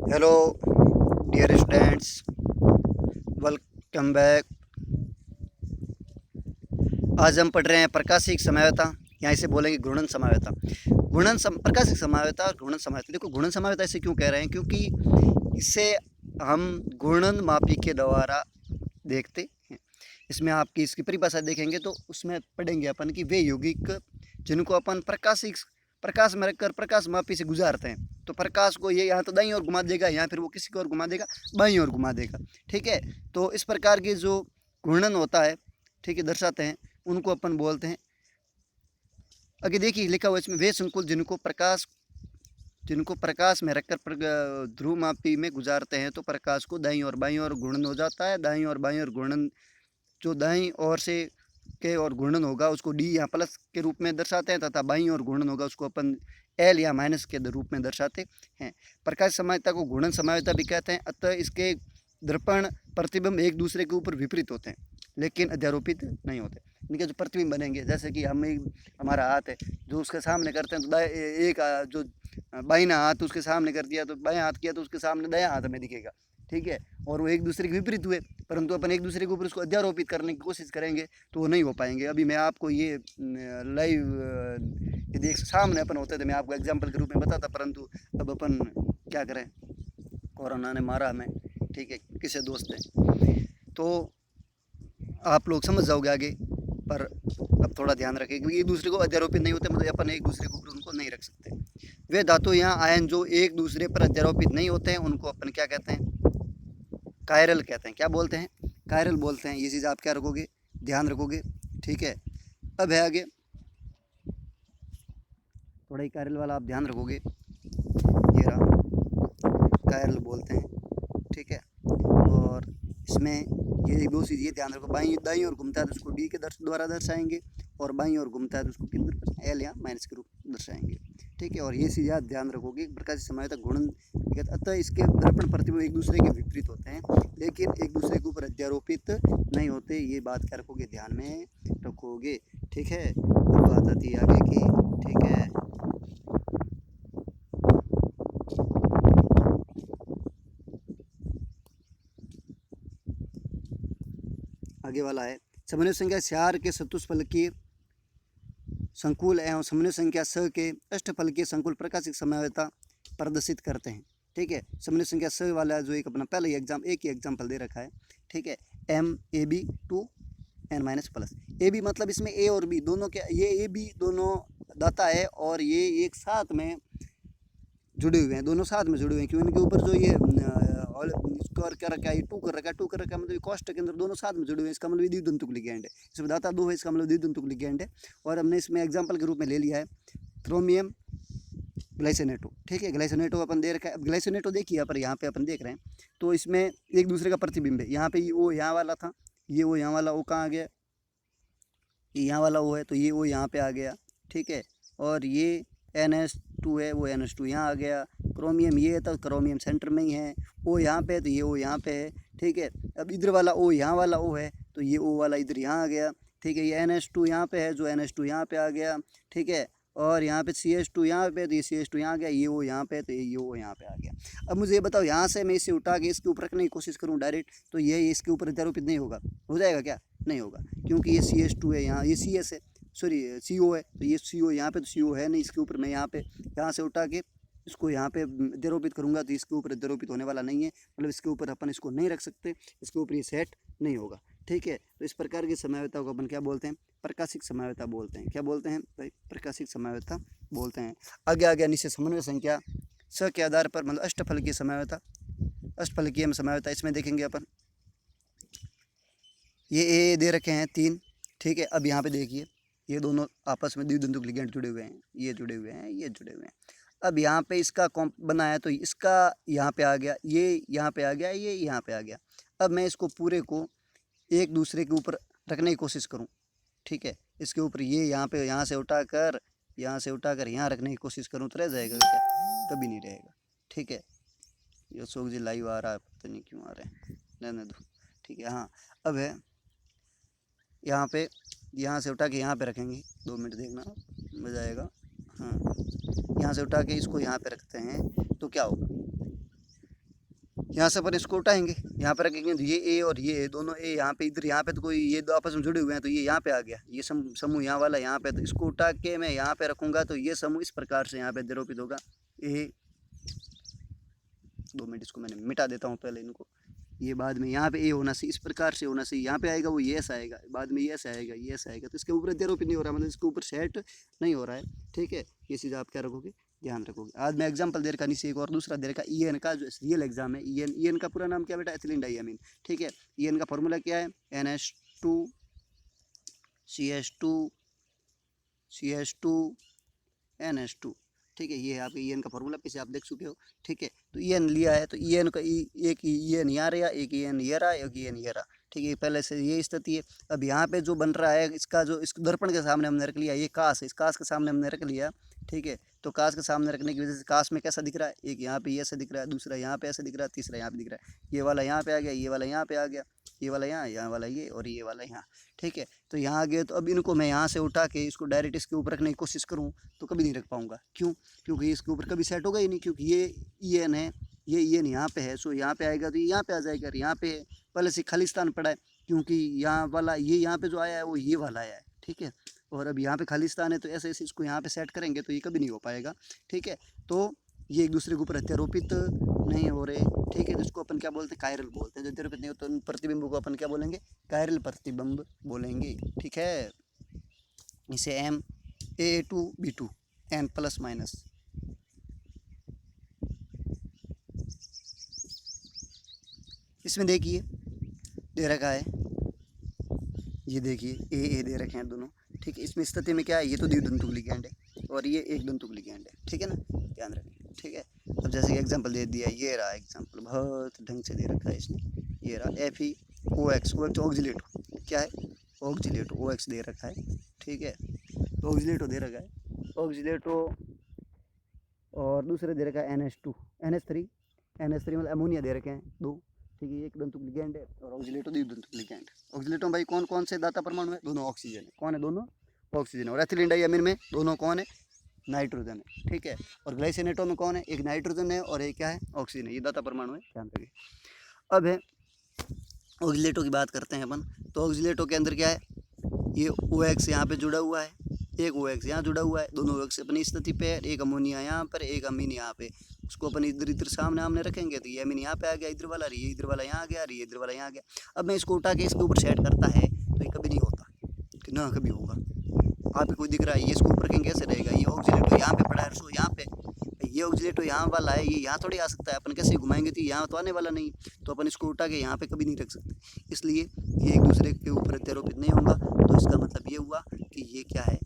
Hello dear students, welcome back. आज हम पढ़ रहे हैं प्रकाशिक समायता, यहाँ इसे बोलेंगे घूर्णन समायता। प्रकाशिक समायता और घूर्णन समायता। देखो, घूर्णन समायता इसे क्यों कह रहे हैं, क्योंकि इसे हम घूर्णन मापी के द्वारा देखते हैं। इसमें आपकी इसकी परिभाषा देखेंगे तो उसमें पढ़ेंगे अपन कि वे यौगिक जिनको अपन प्रकाश में रखकर प्रकाश मापी से गुजारते हैं। तो प्रकाश को ये यहाँ तो दाईं ओर घुमा देगा, यहाँ फिर वो किसी को और घुमा देगा, बाईं ओर घुमा देगा। ठीक है, तो इस प्रकार के जो घूर्णन होता है, ठीक है, दर्शाते हैं, उनको अपन बोलते हैं। आगे देखिए लिखा हुआ इसमें, वे संकुल जिनको प्रकाश में रखकर ध्रुव मापी में गुजारते हैं तो प्रकाश को दाईं और बाईं ओर घूर्णन हो जाता है। दाईं और बाईं ओर घूर्णन, जो दाईं ओर से के और घूर्णन होगा उसको डी या प्लस के रूप में दर्शाते हैं, तथा बाईं ओर घूर्णन होगा उसको अपन एल या माइनस के रूप में दर्शाते हैं। प्रकाश समायता को घूर्णन समायता भी कहते हैं। अतः इसके दर्पण प्रतिबिंब एक दूसरे के ऊपर विपरीत होते हैं लेकिन अध्यारोपित नहीं होते। इनके जो प्रतिबिंब बनेंगे, जैसे कि हमारा हाथ है, जो उसके सामने करते हैं तो एक जो बाईं हाथ उसके सामने कर दिया तो बाएं हाथ किया तो उसके सामने दायां हाथ में दिखेगा। ठीक है, और वो एक दूसरे के विपरीत हुए, परंतु अपन एक दूसरे के ऊपर उसको अध्यारोपित करने की कोशिश करेंगे तो वो नहीं हो पाएंगे। अभी मैं आपको ये लाइव यदि एक सामने अपन होते थे, मैं आपको एग्जाम्पल के रूप में बताता, परंतु अब अपन क्या करें, कोरोना ने मारा हमें। ठीक है, किसे दोस्त है, तो आप लोग समझ जाओगे आगे। पर अब थोड़ा ध्यान रखें क्योंकि एक दूसरे को अध्यारोपित नहीं होते, मतलब अपन एक दूसरे के ऊपर उनको नहीं रख सकते। वे धातु या आयन जो एक दूसरे पर अध्यारोपित नहीं होते हैं उनको अपन क्या कहते हैं, कायरल कहते हैं। क्या बोलते हैं, कायरल बोलते हैं। ये चीज़ आप क्या रखोगे, ध्यान रखोगे। ठीक है, अब है आगे थोड़ा ही कायरल वाला आप ध्यान रखोगे, ये रहा, कायरल बोलते हैं। ठीक है, और इसमें ये दो चीज़ ये ध्यान रखो, दाईं ओर घूमता है तो उसको डी के द्वारा दर्शाएंगे, और बाईं ओर घूमता है तो उसको किस एल या माइनस के रूप में दर्शाएंगे। ठीक है, और ये चीज़ याद ध्यान रखोगे, प्रकाश समायता घूर्णन। अतः इसके दर्पण प्रतिबिंब एक दूसरे के विपरीत होते हैं लेकिन एक दूसरे के ऊपर अध्यारोपित नहीं होते। ये बात क्या रखोगे, ध्यान में रखोगे। ठीक है, अब बात आती है आगे की। ठीक है, आगे वाला है, समन्वय संख्या 4 के चतुष्फलकीय संकुल एवं समन्वय संख्या 6 के अष्टफलकीय संकुल प्रकाशिक समायता प्रदर्शित करते हैं। ठीक है, समन्वय संख्या 6 वाला जो एक अपना पहले एक ही एग्जाम्पल दे रखा है। ठीक है, M A B to N minus plus. A B मतलब इसमें ए और बी दोनों के, ये ए बी दोनों दाता है और ये एक साथ में जुड़े हुए हैं, दोनों साथ में जुड़े हुए हैं। क्यों, इनके ऊपर जो ये स्क्वायर कर रखा है, ये टू कर रखा है, टू कर रखा है, मतलब कोष्ठक के अंदर दोनों साथ में जुड़े हुए हैं। इसका मतलब द्विदंतुक लिगैंड है। इसमें दाता दो है, इसका मतलब द्विदंतुक लिगैंड है। और हमने इसमें एग्जाम्पल के रूप में ले लिया है क्रोमियम ग्लाइसिनेटो। ठीक है, ग्लाइसिनेटो अपन दे रखा है। अब ग्लाइसिनेटो देखिए, पर यहाँ पे अपन देख रहे हैं तो इसमें एक दूसरे का प्रतिबिंब है। यहाँ पे ये ओ यहाँ वाला था, ये ओ यहाँ वाला ओ कहाँ आ गया, ये यहाँ वाला ओ है तो ये ओ यहाँ पे आ गया। ठीक है, और ये NH2 है, वो NH2 यहाँ आ गया। क्रोमियम ये है तो क्रोमियम सेंटर में ही है। ओ यहाँ पे है तो ये ओ यहाँ पे है। ठीक है, अब इधर वाला ओ यहाँ वाला ओ है तो ये ओ वाला इधर यहाँ आ गया। ठीक है, ये NH2 यहाँ पे है, जो NH2 यहाँ पे आ गया। ठीक है, और यहाँ पे CH2 यहाँ पे है तो ये CH2 यहाँ आ गया। ये ओ यहाँ पे है तो ये ओ यहाँ पे आ गया। अब मुझे ये बताओ, यहाँ से मैं इसे उठा के इसके ऊपर रखने की कोशिश करूँ डायरेक्ट, तो ये इसके ऊपर अध्यारोपित नहीं होगा, हो जाएगा क्या, नहीं होगा, क्योंकि ये CH2 है, यहाँ ये CS है, सॉरी CO है, तो ये CO यहाँ पे तो CO है नहीं इसके ऊपर। मैं यहाँ से उठा के इसको यहाँ पे अध्यारोपित करूँगा तो इसके ऊपर अध्यारोपित होने वाला नहीं है, मतलब इसके ऊपर अपन इसको नहीं रख सकते, इसके ऊपर ये सेट नहीं होगा। ठीक है, तो इस प्रकार की समायता को अपन क्या बोलते हैं, प्रकाशिक समायता बोलते हैं। क्या बोलते हैं भाई, प्रकाशिक समायता बोलते हैं। आगे आ गया नीचे समन्वय संख्या 6 के आधार पर, मतलब अष्टफलकीय समायता, अष्टफलकीय समायता। इसमें देखेंगे अपन, ये ए दे रखे हैं 3। ठीक है, अब यहाँ पे देखिए ये दोनों आपस में द्विदंतुक लिगैंड जुड़े हुए हैं, ये जुड़े हुए हैं, ये जुड़े हुए हैं। अब यहाँ पे इसका कॉम्प बना है तो इसका यहाँ पे आ गया, ये यहाँ पे आ गया, ये यहाँ पे आ गया। अब मैं इसको पूरे को एक दूसरे के ऊपर रखने की कोशिश करूँ। ठीक है, इसके ऊपर ये यहाँ पे यहाँ से उठाकर यहाँ रखने की कोशिश करूँ तो रह जाएगा क्या, कभी नहीं रहेगा। ठीक है, ये अशोक जी लाइव आ रहा है, पता नहीं क्यों आ रहे हैं, रहने दो। ठीक है, हाँ, अब है यहाँ पे, यहाँ से उठा के यहाँ पे रखेंगे, 2 मिनट देखना मजा आएगा। हाँ, यहाँ से उठा के इसको यहाँ पे रखते हैं तो क्या होगा, यहाँ से अपन इसको उठाएंगे, यहाँ पर रखेंगे तो ये ए और ये दोनों ए यहाँ पे इधर, यहाँ पे तो कोई ये दो आपस में जुड़े हुए हैं तो ये यहाँ पे आ गया, ये समूह यहाँ वाला यहाँ पे, तो इसको उठा के मैं यहाँ पे रखूँगा तो ये समूह इस प्रकार से यहाँ पे निरूपित होगा। ए 2 मिनट इसको मैंने मिटा देता हूँ पहले इनको, ये बाद में यहाँ पे ए होना चाहिए, इस प्रकार से होना चाहिए, यहाँ पे आएगा वो ये ऐसा आएगा, बाद में ये ऐसा आएगा, ये ऐसा आएगा, तो इसके ऊपर निरूपित नहीं हो रहा, मतलब इसके ऊपर सेट नहीं हो रहा है। ठीक है, ये चीज़ आप क्या रखोगे, ध्यान रखोगे। आज मैं एग्जांपल दे रखा, नीचे एक और दूसरा दे रखा, EN का जो रियल एग्जाम है, EN का पूरा नाम क्या बेटा, एथिलीन डाइअमीन। ठीक है, EN का फॉर्मूला क्या है, NH2 CH2 NH2। ठीक है, ये है आपके EN का फॉर्मूला, पीछे आप देख चुके हो। ठीक है, तो EN लिया है तो EN का एक EN यहाँ रहा, एक EN ये रहा, एक EN ये रहा। ठीक है, पहले से ये स्थिति है। अब यहाँ पे जो बन रहा है इसका जो, इस दर्पण के सामने हमने रख लिया, ये कांच है, इस कांच के सामने हमने रख लिया। ठीक है, तो कांच के सामने रखने की वजह से कांच में कैसा दिख रहा है, एक यहाँ पे ऐसा दिख रहा है, दूसरा यहाँ पे ऐसा दिख रहा है, तीसरा यहाँ पे दिख रहा है, ये वाला यहाँ पे आ गया, ये वाला यहाँ पे आ गया, ये वाला यहाँ वाला ये, और ये वाला यहाँ। ठीक है, तो यहाँ आ गए, तो अब इनको मैं यहाँ से उठा के इसको डायरेक्ट इसके ऊपर रखने की कोशिश करूँ तो कभी नहीं रख पाऊँगा। क्यों? क्योंकि इसके ऊपर कभी सेट होगा ही नहीं, क्योंकि ये EN है, ये EN यहाँ पे है, सो यहाँ पे आएगा तो ये यहाँ पे आ जाएगा, यहाँ पे पहले से खाली स्थान पड़ा है, क्योंकि यहाँ वाला ये यहाँ पे जो आया है वो ये वाला आया है। ठीक है, और अब यहाँ पे खाली स्थान है, तो ऐसे ऐसे इसको यहाँ पे सेट करेंगे तो ये कभी नहीं हो पाएगा। ठीक है, तो ये एक दूसरे के ऊपर अत्यारोपित नहीं हो रहे। ठीक है, जिसको अपन क्या बोलते हैं, कायरल बोलते हैं। जो अत्यारोपित नहीं होते उन प्रतिबिंब को अपन क्या बोलेंगे, कायरल प्रतिबिंब बोलेंगे। ठीक है, इसे MAA2B2 N प्लस माइनस। इसमें देखिए दे रखा है, ये देखिए ए दे रखे हैं दोनों। ठीक है, इसमें स्थिति में क्या है, ये तो द्विदंतुक लिगैंड है और ये एक दंतुक लिगैंड है। ठीक है ना, ध्यान रखें। ठीक है, अब जैसे कि एग्जांपल दे दिया, ये रहा एग्जांपल, बहुत ढंग से दे रखा है इसने, ये रहा FeOX, OX ऑक्सीलेटो, क्या है, ऑक्सीलेटो, OX दे रखा है। ठीक है, तो ऑक्सीलेटो दे रखा है, ऑक्सीलेटो, और दूसरे दे रखा है NH3 मतलब अमोनिया दे रखे हैं 2। ठीक है, एक दंतुक लिगैंड है और ऑक्सीलेटो द्विदंतुक लिगैंड। ऑक्सीलेटो भाई कौन कौन से दाता परमाणु है, दोनों ऑक्सीजन है। कौन है, दोनों ऑक्सीजन। और एथिलीन डाइअमीन में दोनों कौन है, नाइट्रोजन है। ठीक है, और ग्लाइसिनेटो में कौन है, एक नाइट्रोजन है और एक क्या है, ऑक्सीजन है। ये दाता परमाणु है, ध्यान रखिए। अब है ऑक्सीलेटो की बात करते हैं अपन। तो ऑक्सीलेटो के अंदर क्या है, ये OX यहाँ पे जुड़ा हुआ है, एक OX यहाँ जुड़ा हुआ है, दोनों OX अपनी स्थिति पे है, एक अमोनिया यहाँ पर, एक अमीन यहाँ पे। उसको अपन इधर इधर सामने आमने रखेंगे तो ये अमीन यहाँ पे आ गया, इधर वाला, ये इधर वाला यहाँ आ गया, ये इधर वाला यहाँ आ गया। अब मैं इसको उठा के इसके ऊपर सेट करता है तो ये कभी नहीं होता, कि ना कभी होगा। आप कोई दिख रहा है, ये इसको ऊपर रखेंगे कैसे रहेगा, ये ऑक्सीलेटो यहाँ पे पड़ा है, सो यहाँ पे ये ऑक्सीलेटो यहाँ वाला है, ये यहाँ थोड़ी आ सकता है, अपन कैसे घुमाएंगे तो यहाँ तो आने वाला नहीं, तो अपन इसको उठा के यहाँ पे कभी नहीं रख सकते। इसलिए ये एक दूसरे के ऊपर अत्यारोपित नहीं होगा। तो इसका मतलब ये हुआ कि ये क्या है,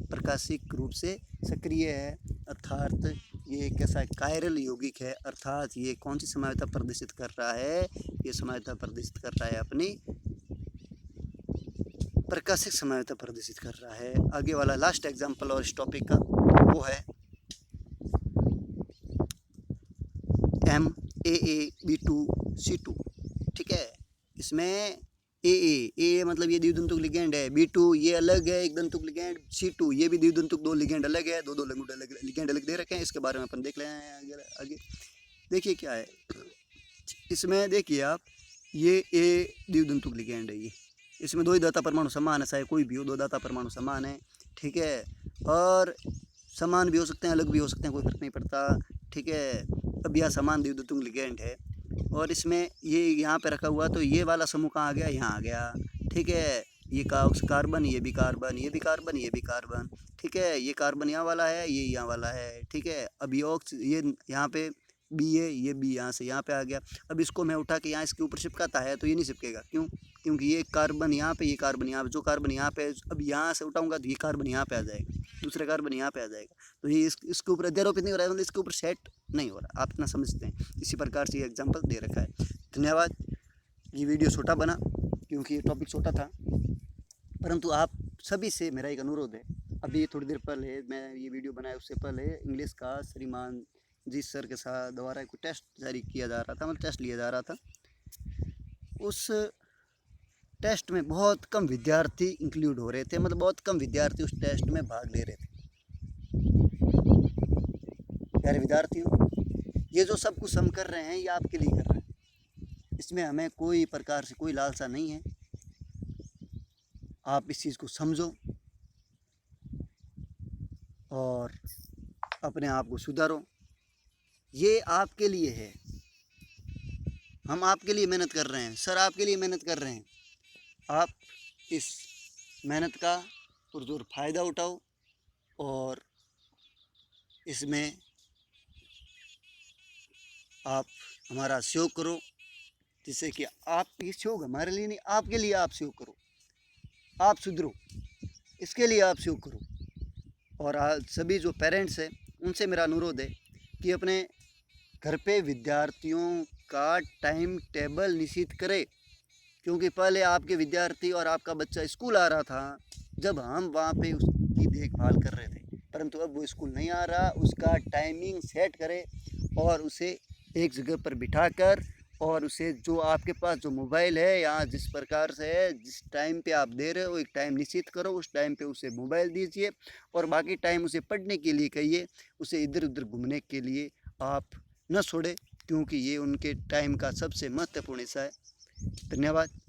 प्रकाशिक रूप से सक्रिय है, अर्थात ये कैसा है, कायरल यौगिक है, अर्थात ये कौन सी समायोजता प्रदर्शित कर रहा है, ये समायोजता प्रदर्शित कर रहा है अपनी प्रकाशिक समायोजता प्रदर्शित कर रहा है। आगे वाला लास्ट एग्जांपल और इस टॉपिक का वो है MAAB2C2। ठीक है, इसमें AA मतलब ये द्विदंतुक लिगैंड है, B2 ये अलग है एक दंतुक लिगैंड, C2 ये भी द्विदंतुक, 2 लिगैंड अलग है, दो लिगैंड अलग दे रखे हैं। इसके बारे में अपन देख लें आगे। देखिए क्या है इसमें, देखिए आप, ये A द्विदंतुक लिगैंड है, ये इसमें 2 ही दाता परमाणु समान है, चाहे कोई भी हो, 2 दाता परमाणु समान है। ठीक है, और समान भी हो सकते हैं, अलग भी हो सकते हैं, कोई फर्क नहीं पड़ता। ठीक है, अब यह समान द्विदंतुक लिगैंड है और इसमें ये यहाँ पे रखा हुआ, तो ये वाला समूह कहाँ आ गया, यहाँ आ गया। ठीक है, ये कार्बन, ये भी कार्बन, ये भी कार्बन, ये भी कार्बन। ठीक है, ये कार्बन यहाँ वाला है, ये यहाँ वाला है। ठीक है, अब ये यहाँ पे बी है, ये बी यहाँ से यहाँ पे आ गया। अब इसको मैं उठा के यहाँ इसके ऊपर चिपकाता है तो ये नहीं चिपकेगा, क्यों, क्योंकि ये कार्बन यहाँ पे, ये कार्बन यहाँ पे, जो कार्बन यहाँ पे, अब यहाँ से उठाऊंगा तो ये कार्बन यहाँ पे आ जाएगा, दूसरा कार्बन यहाँ पे आ जाएगा, तो ये इसके ऊपर अध्यारोपित नहीं हो रहा है, मतलब इसके ऊपर सेट नहीं हो रहा। आप इतना समझते हैं, इसी प्रकार से ये एग्जाम्पल दे रखा है। धन्यवाद। ये वीडियो छोटा बना क्योंकि ये टॉपिक छोटा था, परंतु आप सभी से मेरा एक अनुरोध है। अभी थोड़ी देर पहले मैं ये वीडियो बनाया, उससे पहले इंग्लिश का श्रीमान जी सर के साथ द्वारा कोई टेस्ट जारी किया जा रहा था, मतलब टेस्ट लिया जा रहा था। उस टेस्ट में बहुत कम विद्यार्थी इंक्लूड हो रहे थे, मतलब बहुत कम विद्यार्थी उस टेस्ट में भाग ले रहे थे। प्यारे विद्यार्थियों, ये जो सब कुछ हम कर रहे हैं ये आपके लिए कर रहे हैं, इसमें हमें कोई प्रकार से कोई लालसा नहीं है। आप इस चीज़ को समझो और अपने आप को सुधारो। ये आपके लिए है, हम आपके लिए मेहनत कर रहे हैं, सर आपके लिए मेहनत कर रहे हैं। आप इस मेहनत का पुरजोर फ़ायदा उठाओ और इसमें आप हमारा सहयोग करो, जिससे कि आप ये सहयोग हमारे लिए नहीं, आपके लिए आप सहयोग करो, आप सुधरो, इसके लिए आप सहयोग करो। और आज सभी जो पेरेंट्स हैं उनसे मेरा अनुरोध है कि अपने घर पे विद्यार्थियों का टाइम टेबल निश्चित करें, क्योंकि पहले आपके विद्यार्थी और आपका बच्चा स्कूल आ रहा था जब हम वहाँ पे उसकी देखभाल कर रहे थे, परंतु अब वो स्कूल नहीं आ रहा। उसका टाइमिंग सेट करें और उसे एक जगह पर बिठाकर और उसे जो आपके पास जो मोबाइल है या जिस प्रकार से है, जिस टाइम पे आप दे रहे हो एक टाइम निश्चित करो, उस टाइम पे उसे मोबाइल दीजिए और बाकी टाइम उसे पढ़ने के लिए कहिए। उसे इधर उधर घूमने के लिए आप न छोड़ें, क्योंकि ये उनके टाइम का सबसे महत्वपूर्ण हिस्सा है। धन्यवाद।